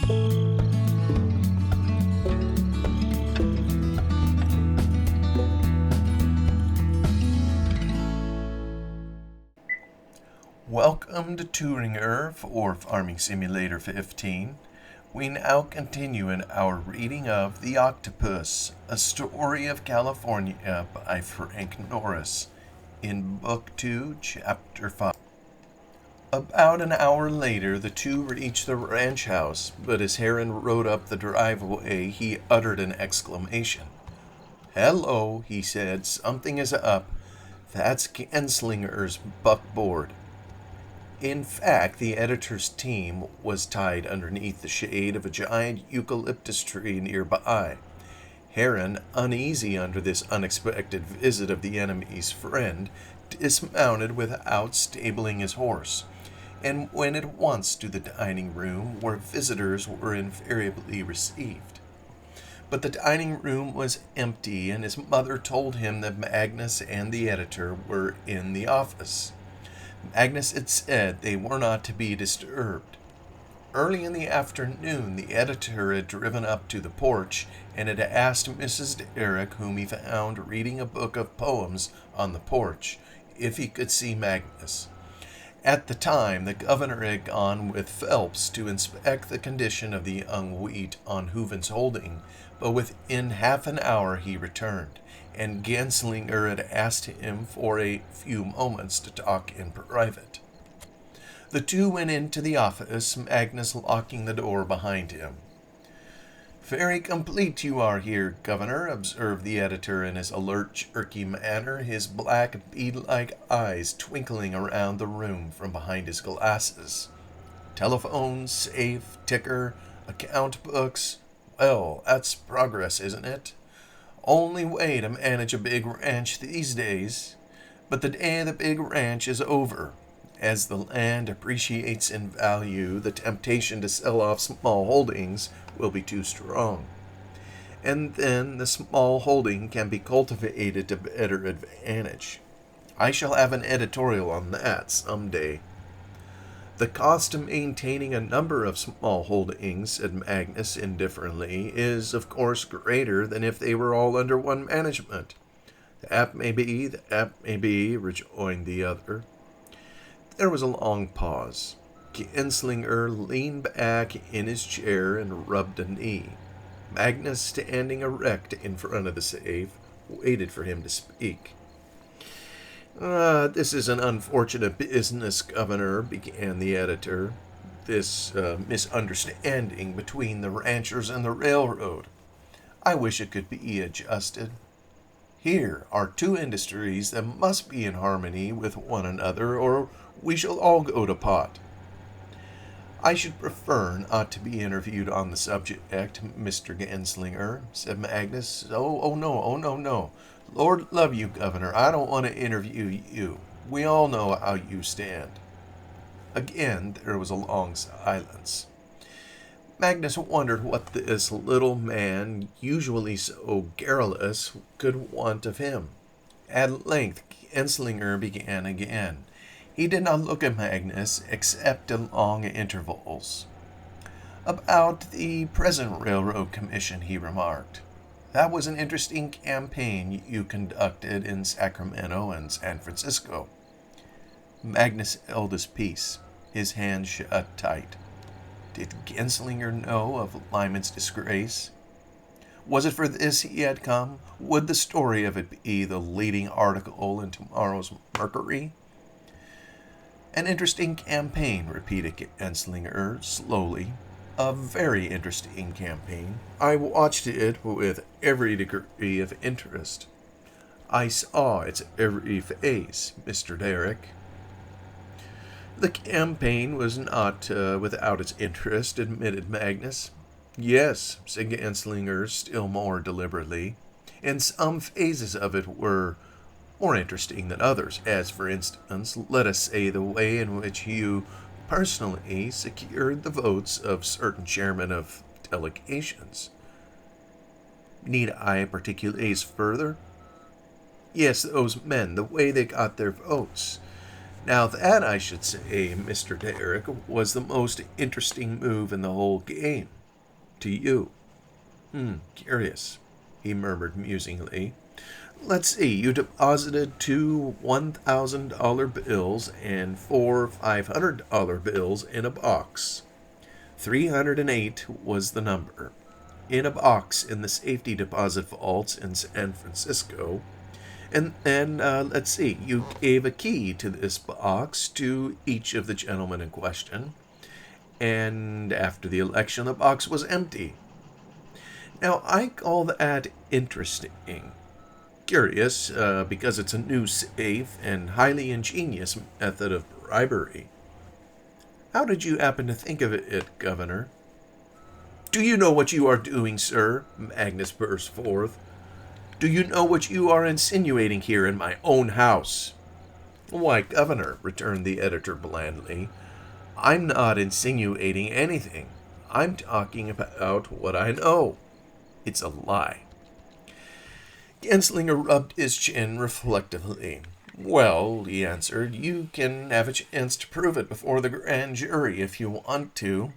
Welcome to Thueringer for Farming Simulator 15. We now continue in our reading of The Octopus, A Story of California by Frank Norris, in Book 2, Chapter 5. About an hour later, the two reached the ranch house, but as Heron rode up the driveway, he uttered an exclamation. "Hello," he said, "something is up. That's Genslinger's buckboard." In fact, the editor's team was tied underneath the shade of a giant eucalyptus tree nearby. Heron, uneasy under this unexpected visit of the enemy's friend, dismounted without stabling his horse, and went at once to the dining room where visitors were invariably received. But the dining room was empty, and his mother told him that Magnus and the editor were in the office. Magnus had said they were not to be disturbed. Early in the afternoon, the editor had driven up to the porch and had asked Mrs. Derrick, whom he found reading a book of poems on the porch, if he could see Magnus. At the time, the governor had gone with Phelps to inspect the condition of the young wheat on Hooven's holding, but within half an hour he returned, and Genslinger had asked him for a few moments to talk in private. The two went into the office, Magnus locking the door behind him. "Very complete you are here, Governor," observed the editor in his alert, jerky manner, his black, bead-like eyes twinkling around the room from behind his glasses. "Telephone, safe, ticker, account books. Well, that's progress, isn't it? Only way to manage a big ranch these days. But the day of the big ranch is over. As the land appreciates in value, the temptation to sell off small holdings will be too strong. And then the small holding can be cultivated to better advantage. I shall have an editorial on that some day." "The cost of maintaining a number of small holdings," said Magnus indifferently, "is of course greater than if they were all under one management." That may be, rejoined the other. There was a long pause. Genslinger leaned back in his chair and rubbed a knee. Magnus, standing erect in front of the safe, waited for him to speak. "This is an unfortunate business, Governor," began the editor. "This misunderstanding between the ranchers and the railroad. I wish it could be adjusted. Here are two industries that must be in harmony with one another, or we shall all go to pot." "I should prefer not to be interviewed on the subject, Mr. Genslinger," said Magnus. Oh, no. Lord love you, Governor, I don't want to interview you. We all know how you stand." Again, there was a long silence. Magnus wondered what this little man, usually so garrulous, could want of him. At length, Genslinger began again. He did not look at Magnus, except at long intervals. "About the present Railroad Commission," he remarked. "That was an interesting campaign you conducted in Sacramento and San Francisco." Magnus held his peace, his hand shut tight. Did Genslinger know of Lyman's disgrace? Was it for this he had come? Would the story of it be the leading article in tomorrow's Mercury? "An interesting campaign," repeated Genslinger slowly. "A very interesting campaign. I watched it with every degree of interest. I saw its every phase, Mr. Derrick." "The campaign was not without its interest," admitted Magnus. "Yes," said Genslinger still more deliberately, "and some phases of it were more interesting than others, as, for instance, let us say the way in which you personally secured the votes of certain chairmen of delegations." "Need I particularize further?" "Yes, those men, the way they got their votes. Now that, I should say, Mr. Derrick, was the most interesting move in the whole game. To you. Curious, he murmured musingly. Let's see, you deposited two $1,000 bills and four $500 bills in a box. 308 was the number. In a box in the safety deposit vaults in San Francisco. And then, let's see, you gave a key to this box to each of the gentlemen in question. And after the election, the box was empty. Now, I call that interesting. Curious, because it's a new, safe, and highly ingenious method of bribery. How did you happen to think of it, Governor? Do you know what you are doing, sir? Magnus burst forth. Do you know what you are insinuating here in my own house? Why, Governor, returned the editor blandly, I'm not insinuating anything. I'm talking about what I know. It's a lie. Genslinger rubbed his chin reflectively. Well, he answered, you can have a chance to prove it before the grand jury if you want to.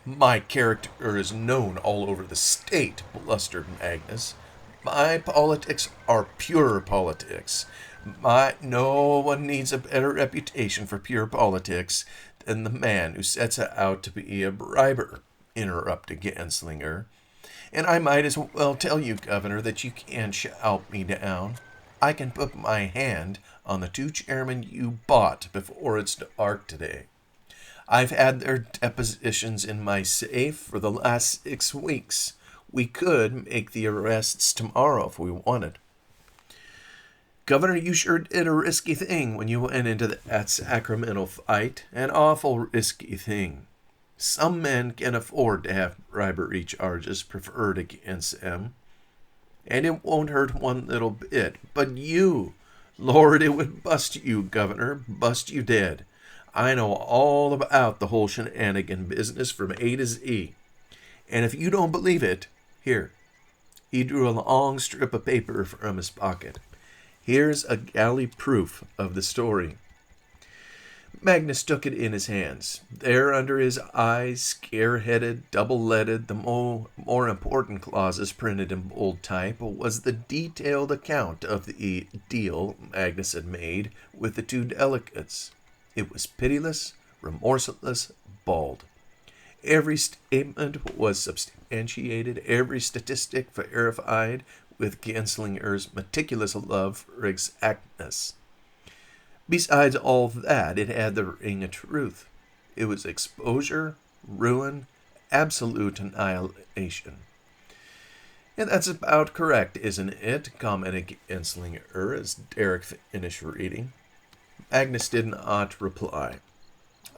My character is known all over the state, blustered Magnus. My politics are pure politics. No one needs a better reputation for pure politics than the man who sets out to be a briber, interrupted Genslinger. And I might as well tell you, Governor, that you can't shout me down. I can put my hand on the two chairmen you bought before it's dark today. I've had their depositions in my safe for the last 6 weeks. We could make the arrests tomorrow if we wanted. Governor, you sure did a risky thing when you went into that Sacramento fight. An awful risky thing. Some men can afford to have bribery charges preferred against them. And it won't hurt one little bit. But you, Lord, it would bust you, Governor, bust you dead. I know all about the whole shenanigan business from A to Z. And if you don't believe it, here. He drew a long strip of paper from his pocket. Here's a galley proof of the story. Magnus took it in his hands. There under his eyes, scare-headed, double-leaded, the more important clauses printed in bold type, was the detailed account of the deal Magnus had made with the two delegates. It was pitiless, remorseless, bald. Every statement was substantiated, every statistic verified with Genslinger's meticulous love for exactness. Besides all that, it had the ring of truth. It was exposure, ruin, absolute annihilation. And that's about correct, isn't it? Commented Genslinger as Derrick finished reading. Magnus did not reply.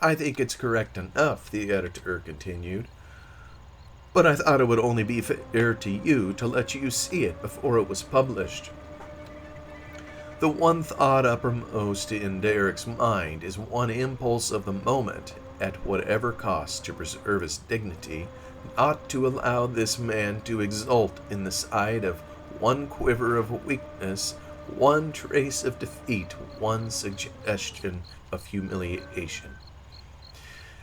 I think it's correct enough, the editor continued. But I thought it would only be fair to you to let you see it before it was published. The one thought uppermost in Derrick's mind is one impulse of the moment, at whatever cost to preserve his dignity, not to allow this man to exult in the sight of one quiver of weakness, one trace of defeat, one suggestion of humiliation.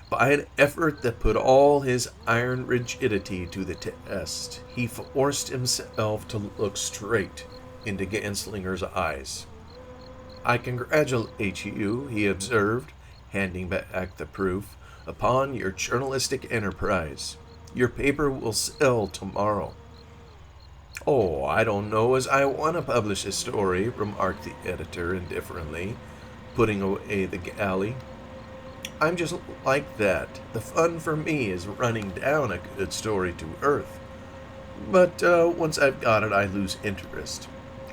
By an effort that put all his iron rigidity to the test, he forced himself to look straight into Genslinger's eyes. I congratulate you, he observed, handing back the proof, upon your journalistic enterprise. Your paper will sell tomorrow. Oh, I don't know as I want to publish a story, remarked the editor indifferently, putting away the galley. I'm just like that. The fun for me is running down a good story to earth. But once I've got it, I lose interest.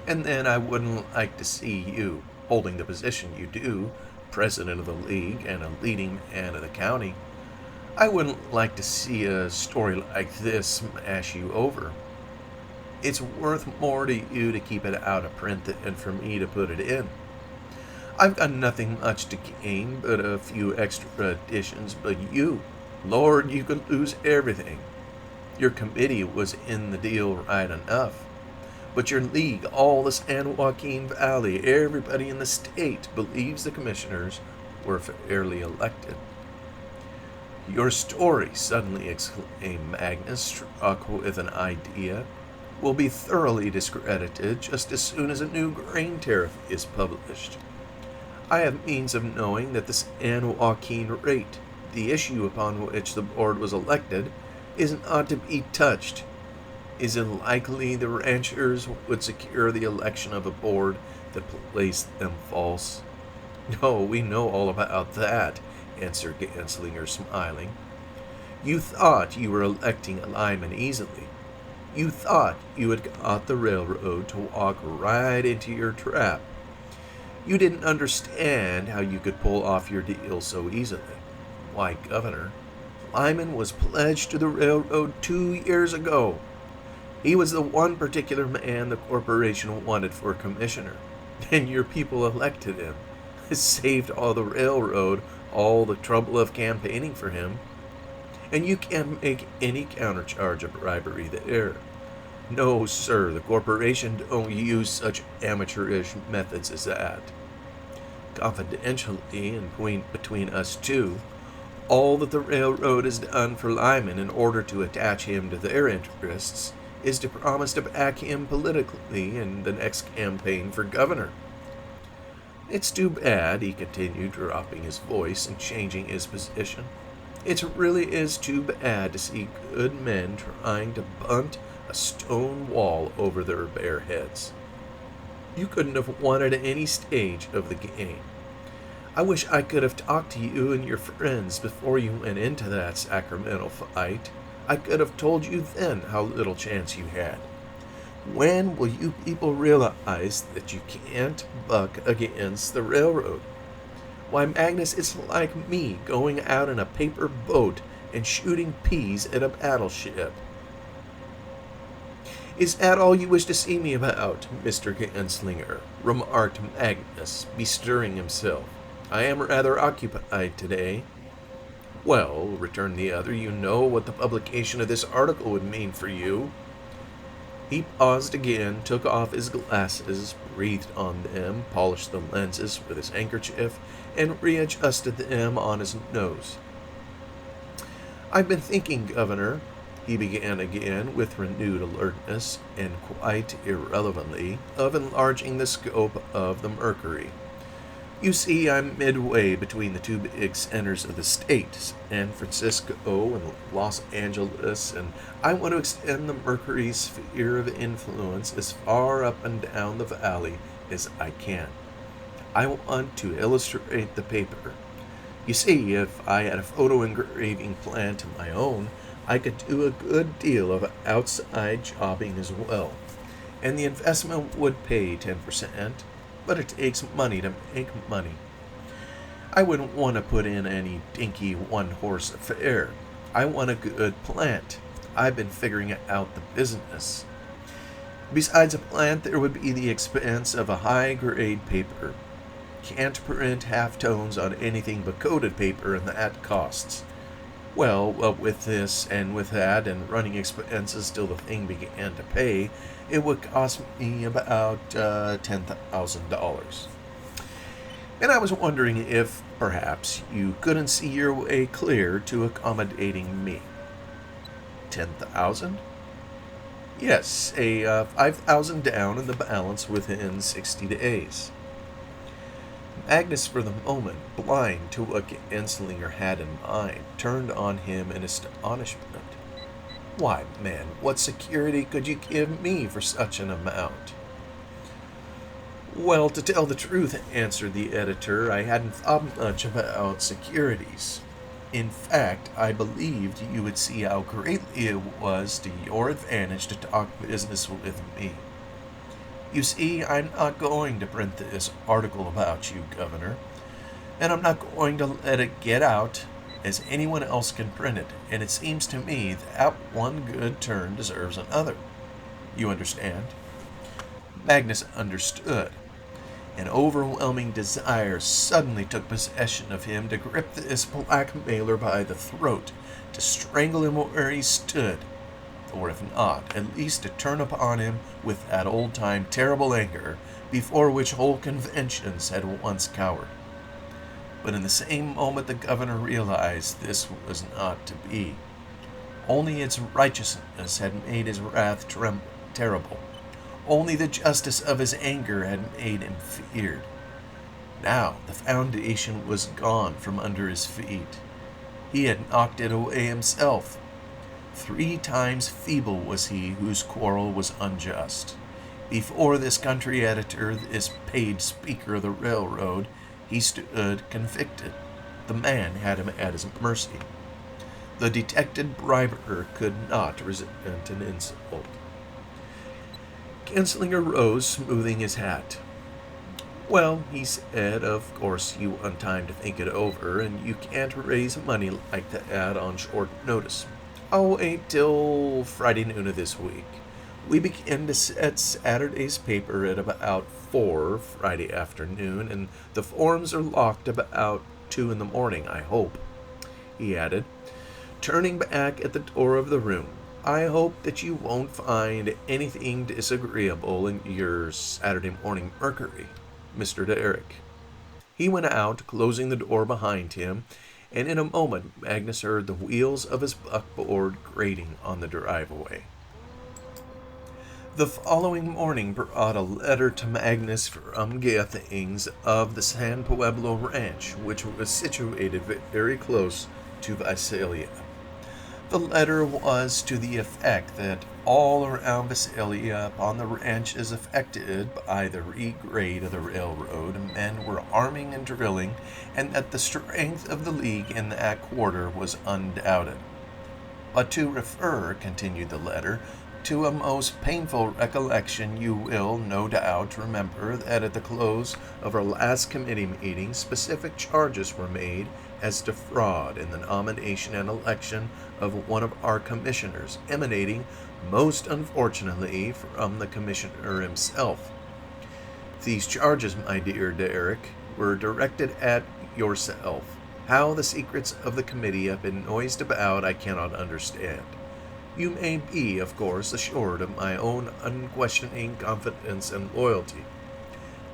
And then I wouldn't like to see you, holding the position you do, president of the league and a leading man of the county. I wouldn't like to see a story like this smash you over. It's worth more to you to keep it out of print than for me to put it in. I've got nothing much to gain but a few extra editions, but you, Lord, you could lose everything. Your committee was in the deal right enough. But your league, all the San Joaquin Valley, everybody in the state believes the commissioners were fairly elected. Your story, suddenly exclaimed Magnus, struck with an idea, will be thoroughly discredited just as soon as a new grain tariff is published. I have means of knowing that the San Joaquin rate, the issue upon which the board was elected, is not to be touched. Is it likely the ranchers would secure the election of a board that placed them false? No, we know all about that, answered Ganslinger, smiling. You thought you were electing a lineman easily. You thought you had got the railroad to walk right into your trap. You didn't understand how you could pull off your deal so easily. Why, Governor, Lyman was pledged to the railroad 2 years ago. He was the one particular man the corporation wanted for commissioner, and your people elected him. It saved all the railroad all the trouble of campaigning for him. And you can't make any countercharge of bribery there. No, sir, the corporation don't use such amateurish methods as that. Confidentially, and between us two, all that the railroad has done for Lyman in order to attach him to their interests is to promise to back him politically in the next campaign for governor. It's too bad, he continued, dropping his voice and changing his position. It really is too bad to see good men trying to bunt a stone wall over their bare heads. You couldn't have won at any stage of the game. I wish I could have talked to you and your friends before you went into that Sacramento fight. I could have told you then how little chance you had. When will you people realize that you can't buck against the railroad? Why, Magnus, it's like me going out in a paper boat and shooting peas at a battleship. Is that all you wish to see me about, Mr. Ganslinger? Remarked Magnus, bestirring himself. I am rather occupied today. Well, returned the other, you know what the publication of this article would mean for you. He paused again, took off his glasses, breathed on them, polished the lenses with his handkerchief, and readjusted them on his nose. I've been thinking, Governor, he began again with renewed alertness, and quite irrelevantly, of enlarging the scope of the Mercury. You see, I'm midway between the two big centers of the state, San Francisco and Los Angeles, and I want to extend the Mercury's sphere of influence as far up and down the valley as I can. I want to illustrate the paper. You see, if I had a photo engraving plant of my own, I could do a good deal of outside jobbing as well, and the investment would pay 10%. But it takes money to make money. I wouldn't want to put in any dinky one-horse affair. I want a good plant. I've been figuring out the business. Besides a plant, there would be the expense of a high-grade paper. Can't print half-tones on anything but coated paper, and that costs. Well, with this and with that and running expenses till the thing began to pay, it would cost me about $10,000. And I was wondering if, perhaps, you couldn't see your way clear to accommodating me. 10,000? Yes, say 5,000 down and the balance within 60 days. Magnus, for the moment, blind to what Ganslinger had in mind, turned on him in astonishment. Why, man, what security could you give me for such an amount? Well, to tell the truth, answered the editor, I hadn't thought much about securities. In fact, I believed you would see how greatly it was to your advantage to talk business with me. You see, I'm not going to print this article about you, Governor, and I'm not going to let it get out as anyone else can print it, and it seems to me that one good turn deserves another. You understand? Magnus understood. An overwhelming desire suddenly took possession of him to grip this blackmailer by the throat, to strangle him where he stood. or if not, at least to turn upon him with that old-time terrible anger before which whole conventions had once cowered. But in the same moment the governor realized this was not to be. Only its righteousness had made his wrath terrible. Only the justice of his anger had made him feared. Now the foundation was gone from under his feet. He had knocked it away himself. 3 times feeble was he whose quarrel was unjust. Before this country editor, this paid speaker of the railroad, he stood convicted. The man had him at his mercy. The detected briber could not resent an insult. Genslinger rose, smoothing his hat. "Well," he said, "of course you want time to think it over, and you can't raise money like that on short notice. I'll wait till Friday noon of this week. We begin to set Saturday's paper at about 4 Friday afternoon, and the forms are locked about 2 in the morning, I hope," he added, turning back at the door of the room. "I hope that you won't find anything disagreeable in your Saturday morning Mercury, Mr. Derrick." He went out, closing the door behind him, and in a moment Magnus heard the wheels of his buckboard grating on the driveway. The following morning brought a letter to Magnus from Gethings of the San Pueblo Ranch, which was situated very close to Visalia. The letter was to the effect that all around Visalia upon the ranches affected by the regrade of the railroad, men were arming and drilling, and that the strength of the League in that quarter was undoubted. "But to refer," continued the letter, "to a most painful recollection, you will, no doubt, remember that at the close of our last committee meeting specific charges were made as to fraud in the nomination and election of one of our commissioners, emanating, most unfortunately, from the commissioner himself. These charges, my dear Derrick, were directed at yourself. How the secrets of the committee have been noised about I cannot understand. You may be, of course, assured of my own unquestioning confidence and loyalty.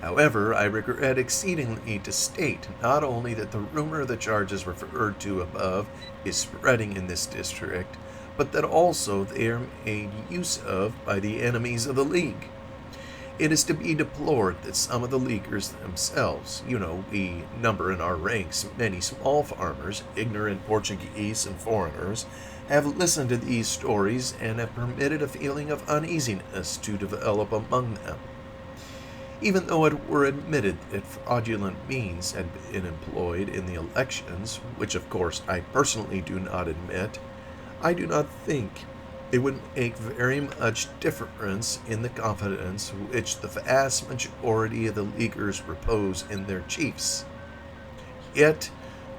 However, I regret exceedingly to state not only that the rumor of the charges referred to above is spreading in this district, but that also they are made use of by the enemies of the League. It is to be deplored that some of the Leaguers themselves, we number in our ranks many small farmers, ignorant Portuguese and foreigners, have listened to these stories and have permitted a feeling of uneasiness to develop among them. Even though it were admitted that fraudulent means had been employed in the elections, which of course I personally do not admit, I do not think it would make very much difference in the confidence which the vast majority of the Leaguers repose in their chiefs. Yet,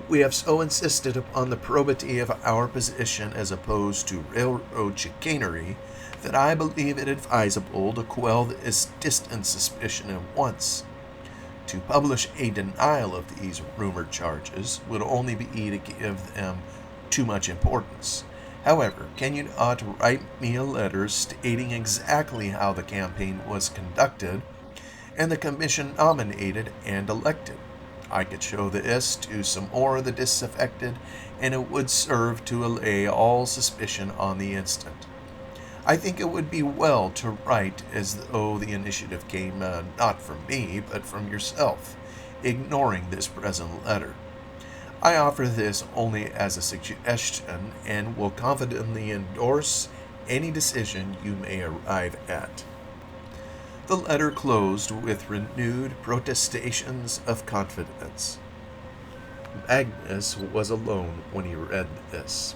we have so insisted upon the probity of our position as opposed to railroad chicanery that I believe it advisable to quell this distant suspicion at once. To publish a denial of these rumored charges would only be to give them too much importance. However, can you not write me a letter stating exactly how the campaign was conducted and the commission nominated and elected? I could show this to some more of the disaffected, and it would serve to allay all suspicion on the instant. I think it would be well to write as though the initiative came not from me, but from yourself, ignoring this present letter. I offer this only as a suggestion, and will confidently endorse any decision you may arrive at." The letter closed with renewed protestations of confidence. Magnus was alone when he read this.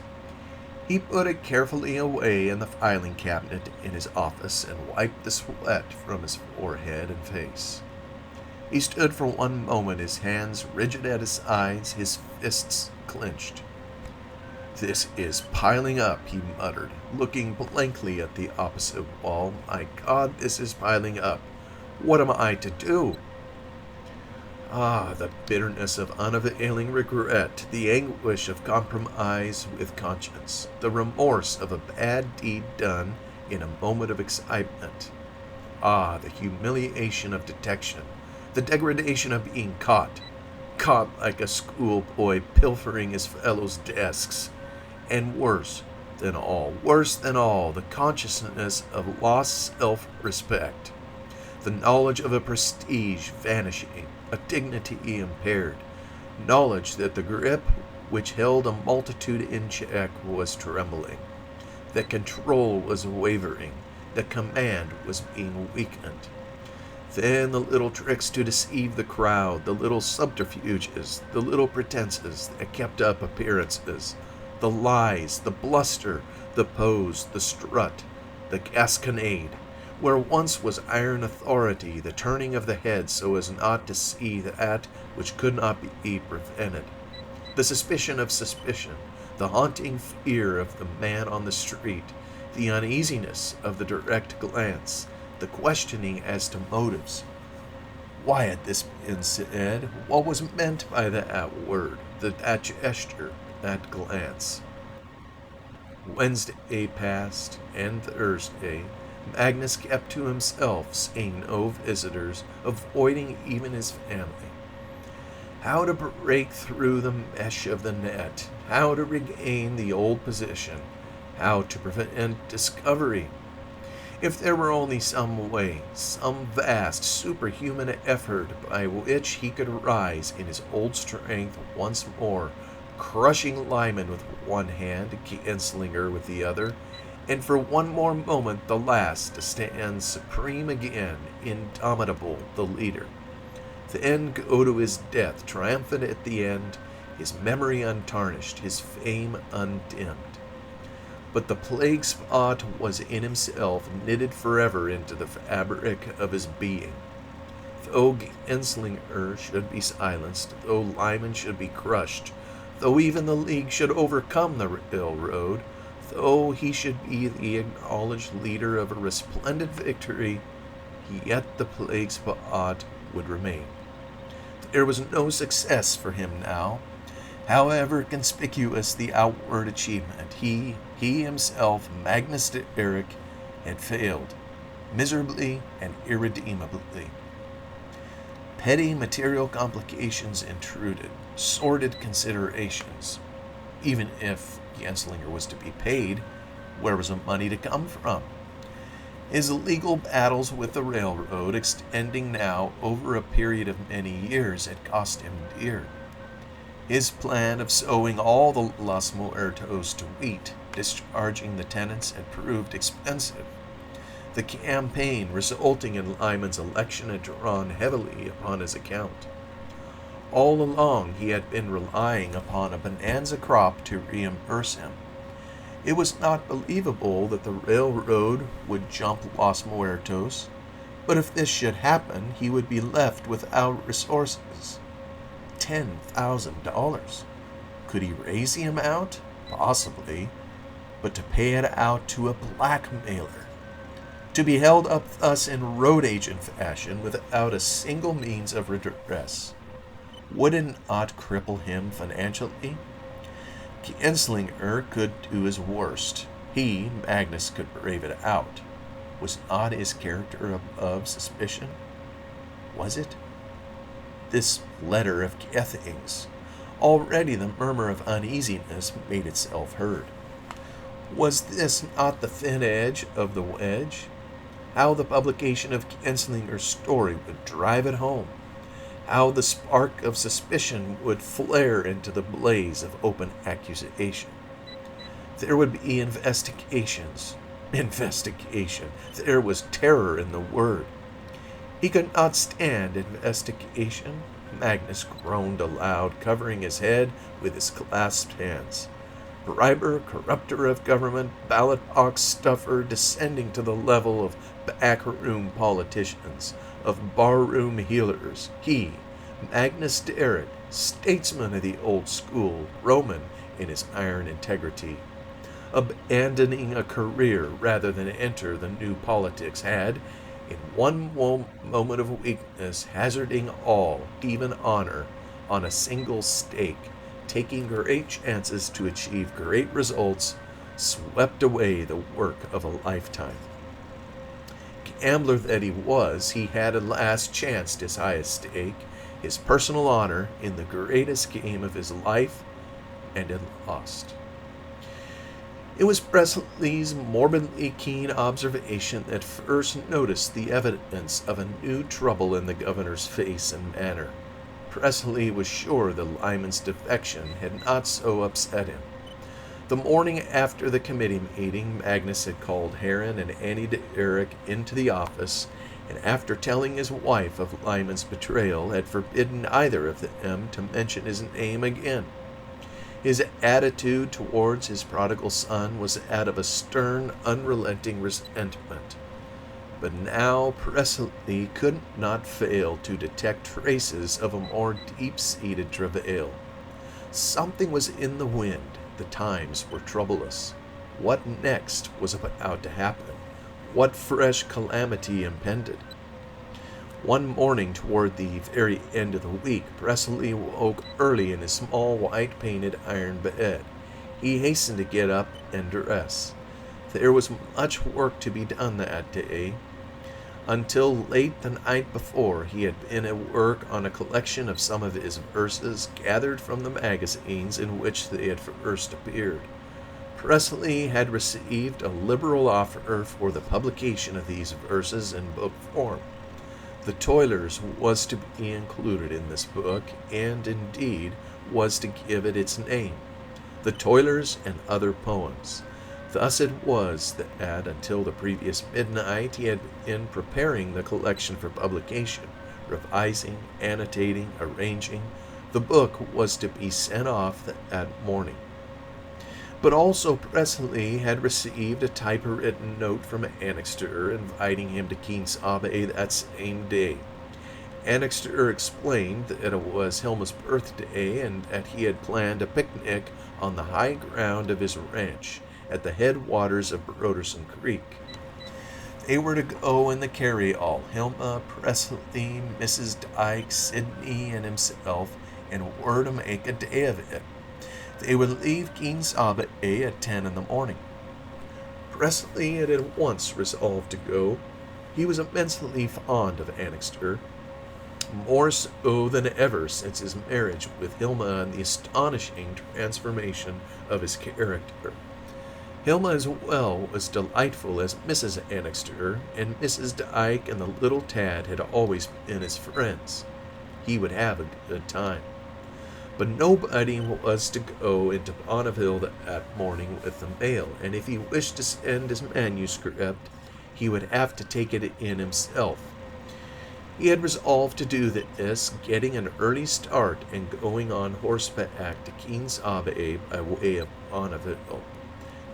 He put it carefully away in the filing cabinet in his office and wiped the sweat from his forehead and face. He stood for one moment, his hands rigid at his sides, his fists clenched. "This is piling up," he muttered, looking blankly at the opposite wall. "My God, this is piling up. What am I to do?" Ah, the bitterness of unavailing regret, the anguish of compromise with conscience, the remorse of a bad deed done in a moment of excitement. Ah, the humiliation of detection, the degradation of being caught like a schoolboy pilfering his fellows' desks, and worse than all, the consciousness of lost self-respect, the knowledge of a prestige vanishing, a dignity impaired, knowledge that the grip which held a multitude in check was trembling, that control was wavering, that command was being weakened. Then the little tricks to deceive the crowd, the little subterfuges, the little pretenses that kept up appearances, the lies, the bluster, the pose, the strut, the gasconade, where once was iron authority, the turning of the head so as not to see that which could not be prevented, the suspicion of suspicion, the haunting fear of the man on the street, the uneasiness of the direct glance, the questioning as to motives. Why had this been said? What was meant by that word, that gesture, that glance? Wednesday passed, and Thursday. Magnus kept to himself, seeing no visitors, avoiding even his family. How to break through the mesh of the net, how to regain the old position, how to prevent discovery. If there were only some way, some vast, superhuman effort by which he could rise in his old strength once more, crushing Lyman with one hand, Genslinger with the other, and for one more moment the last to stand supreme again, indomitable, the leader. Then go to his death, triumphant at the end, his memory untarnished, his fame undimmed. But the plague spot was in himself, knitted forever into the fabric of his being. Though Genslinger should be silenced, though Lyman should be crushed, though even the League should overcome the railroad, though he should be the acknowledged leader of a resplendent victory, yet the plague spot would remain. There was no success for him now. However conspicuous the outward achievement, he himself, Magnus de Eric, had failed, miserably and irredeemably. Petty material complications intruded, sordid considerations. Even if Genslinger was to be paid, where was the money to come from? His legal battles with the railroad, extending now over a period of many years, had cost him dear. His plan of sowing all the Los Muertos to wheat, discharging the tenants, had proved expensive. The campaign resulting in Lyman's election had drawn heavily upon his account. All along he had been relying upon a bonanza crop to reimburse him. It was not believable that the railroad would jump Los Muertos, but if this should happen, he would be left without resources. $10,000. Could he raise the amount? Possibly. But to pay it out to a blackmailer, to be held up thus in road agent fashion without a single means of redress, would it not cripple him financially? Genslinger could do his worst. He, Magnus, could brave it out. Was not his character above suspicion? Was it? This letter of Gething's. Already the murmur of uneasiness made itself heard. Was this not the thin edge of the wedge? How the publication of Genslinger's story would drive it home. How the spark of suspicion would flare into the blaze of open accusation. There would be investigations. Investigation. There was terror in the word. He could not stand investigation. Magnus groaned aloud, covering his head with his clasped hands. Briber, corrupter of government, ballot box stuffer, descending to the level of backroom politicians, of barroom healers. He, Magnus de Eric, statesman of the old school, Roman in his iron integrity, abandoning a career rather than enter the new politics, had, in one moment of weakness, hazarding all, even honor, on a single stake, taking great chances to achieve great results, swept away the work of a lifetime. Gambler that he was, he had at last chanced his highest stake, his personal honor, in the greatest game of his life, and had lost. It was Presley's morbidly keen observation that first noticed the evidence of a new trouble in the governor's face and manner. Presley was sure the Lyman's defection had not so upset him. The morning after the committee meeting, Magnus had called Heron and Annie de Eric into the office, and after telling his wife of Lyman's betrayal, had forbidden either of them to mention his name again. His attitude towards his prodigal son was that of a stern, unrelenting resentment. But now Presley could not fail to detect traces of a more deep-seated travail. Something was in the wind. The times were troublous. What next was about to happen? What fresh calamity impended? One morning toward the very end of the week, Presley woke early in his small white-painted iron bed. He hastened to get up and dress. There was much work to be done that day. Until late the night before, he had been at work on a collection of some of his verses gathered from the magazines in which they had first appeared. Presley had received a liberal offer for the publication of these verses in book form. The Toilers was to be included in this book, and indeed was to give it its name, The Toilers and Other Poems. Thus it was that until the previous midnight he had been preparing the collection for publication, revising, annotating, arranging. The book was to be sent off that morning. But also Presley had received a typewritten note from Annixter inviting him to Keene's Abbey that same day. Annixter explained that it was Hilma's birthday and that he had planned a picnic on the high ground of his ranch at the headwaters of Broderson Creek. They were to go in the carryall, Hilma, Presley, Mrs. Dyke, Sidney, and himself, and were to make a day of it. They would leave Keene's Abbey at 10 in the morning. Presley had at once resolved to go. He was immensely fond of Annixter, more so than ever since his marriage with Hilma and the astonishing transformation of his character. Hilma as well was delightful as Mrs. Annixter, and Mrs. Dyke and the little Tad had always been his friends. He would have a good time. But nobody was to go into Bonneville that morning with the mail, and if he wished to send his manuscript, he would have to take it in himself. He had resolved to do this, getting an early start and going on horseback to Keene's Abbey by way of Bonneville.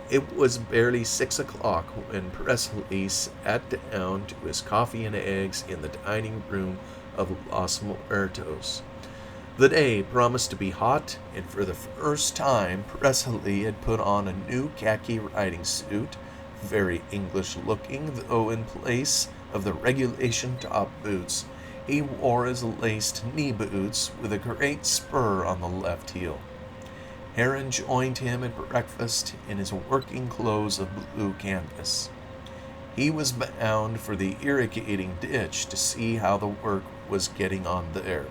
It was barely 6 o'clock when Presley sat down to his coffee and eggs in the dining room of Los Muertos. The day promised to be hot, and for the first time Presley had put on a new khaki riding suit, very English-looking, though in place of the regulation top boots, he wore his laced knee boots with a great spur on the left heel. Heron joined him at breakfast in his working clothes of blue canvas. He was bound for the irrigating ditch to see how the work was getting on there.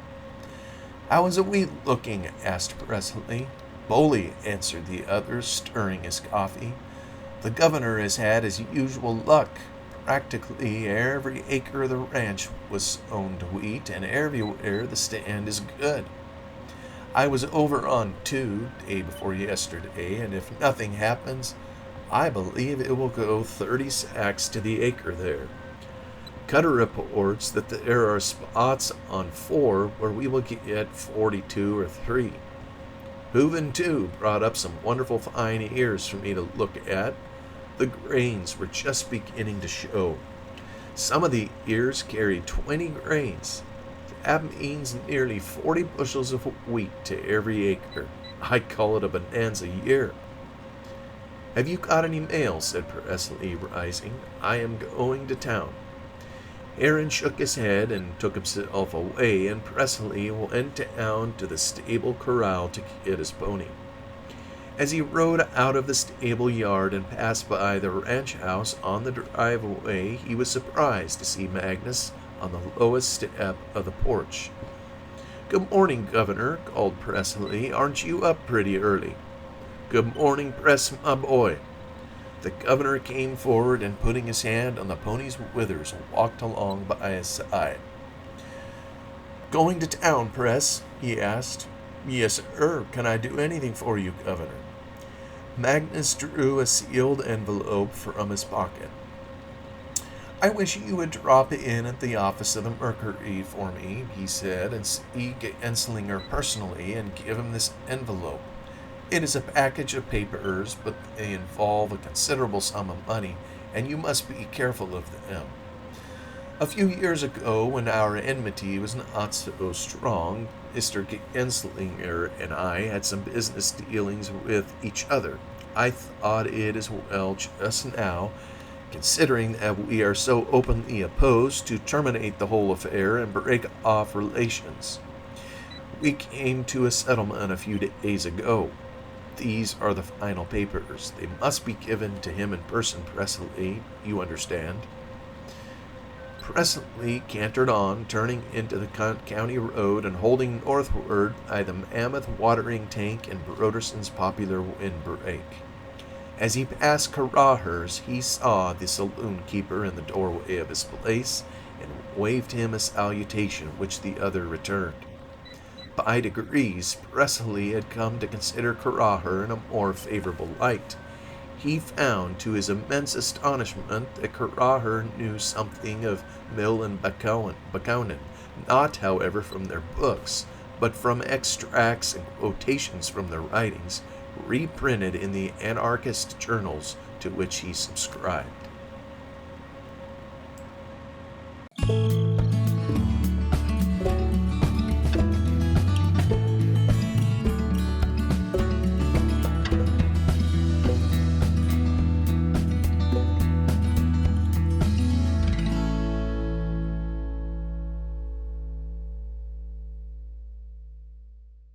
"How is the wheat looking?" asked Presley. "Bully," answered the other, stirring his coffee. "The governor has had his usual luck. Practically every acre of the ranch was sown to wheat, and everywhere the stand is good. I was over on 2 day before yesterday, and if nothing happens, I believe it will go 30 sacks to the acre there. Cutter reports that there are spots on 4 where we will get 42 or 3. Hooven, too, brought up some wonderful fine ears for me to look at. The grains were just beginning to show. Some of the ears carried 20 grains. That means nearly 40 bushels of wheat to every acre. I call it a bonanza year." "Have you got any mail?" said Presley, rising. "I am going to town." Aaron shook his head and took himself away, and Presley went down to the stable corral to get his pony. As he rode out of the stable yard and passed by the ranch house on the driveway, he was surprised to see Magnus on the lowest step of the porch. "Good morning, Governor," called Presley. "Aren't you up pretty early?" "Good morning, Press, my boy." The governor came forward and, putting his hand on the pony's withers, walked along by his side. "Going to town, Press?" he asked. "Yes, sir. Can I do anything for you, Governor?" Magnus drew a sealed envelope from his pocket. "I wish you would drop in at the office of the Mercury for me," he said, "and see Genslinger personally and give him this envelope. It is a package of papers, but they involve a considerable sum of money, and you must be careful of them. A few years ago, when our enmity was not so strong, Mr. Genslinger and I had some business dealings with each other. I thought it as well just now, considering that we are so openly opposed, to terminate the whole affair and break off relations. We came to a settlement a few days ago. These are the final papers. They must be given to him in person, Presley. You understand?" Presley cantered on, turning into the county road and holding northward by the Mammoth watering tank and Broderson's popular windbreak. As he passed Carraher's, he saw the saloon keeper in the doorway of his place and waved him a salutation, which the other returned. By degrees, Presley had come to consider Carraher in a more favorable light. He found, to his immense astonishment, that Carraher knew something of Mill and Buchanan, not, however, from their books, but from extracts and quotations from their writings, reprinted in the anarchist journals to which he subscribed.